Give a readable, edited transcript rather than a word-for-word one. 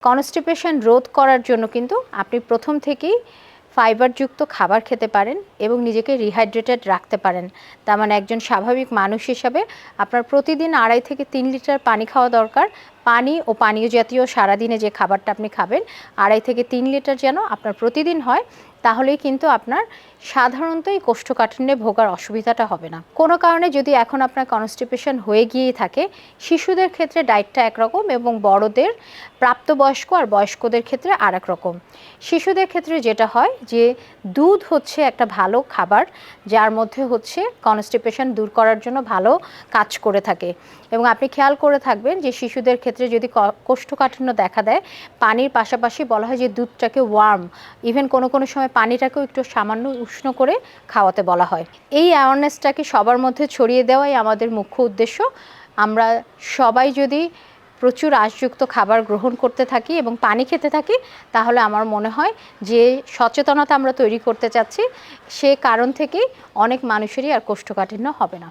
Constipation রোধ করার জন্য কিন্তু আপনি প্রথম থেকেই ফাইবারযুক্ত খাবার খেতে পারেন এবং নিজেকে রিহাইড্রেটেড রাখতে পারেন। তার মানে একজন স্বাভাবিক মানুষ হিসাবে আপনার প্রতিদিন 2.5 থেকে 3 লিটার পানি খাওয়া দরকার। পানি ও পানীয় জাতীয় সারাদিনে যে খাবারটা আপনি খাবেন 2.5 থেকে 3 লিটার যেন আপনার প্রতিদিন হয়, তাহলেই কিন্তু আপনার সাধারণত এই কোষ্ঠকাঠিন্যে ভোগার অসুবিধাটা হবে না। কোনো কারণে যদি এখন আপনার কনস্টিপেশন হয়ে গিয়েই থাকে, শিশুদের ক্ষেত্রে ডায়েটটা একরকম এবং বড়দের, প্রাপ্তবয়স্ক আর বয়স্কদের ক্ষেত্রে আরেক রকম। শিশুদের ক্ষেত্রে যেটা হয় যে দুধ হচ্ছে একটা ভালো খাবার, যার মধ্যে হচ্ছে কনস্টিপেশন দূর করার জন্য ভালো কাজ করে থাকে। এবং আপনি খেয়াল করে থাকবেন যে শিশুদের ক্ষেত্রে যদি কোষ্ঠকাঠিন্য দেখা দেয়, পানির পাশাপাশি বলা হয় যে দুধটাকে ওয়ার্ম, ইভেন কোনো কোনো সময় পানিটাকেও একটু সামান্য উষ্ণ করে খাওয়াতে বলা হয়। এই অ্যাওয়ারনেসটাকে সবার মধ্যে ছড়িয়ে দেওয়াই আমাদের মুখ্য উদ্দেশ্য। আমরা সবাই যদি প্রচুর আঁশযুক্ত খাবার গ্রহণ করতে থাকি এবং পানি খেতে থাকি, তাহলে আমার মনে হয় যে সচেতনতা আমরা তৈরি করতে চাচ্ছি, সে কারণ থেকেই অনেক মানুষেরই আর কোষ্ঠকাঠিন্য হবে না।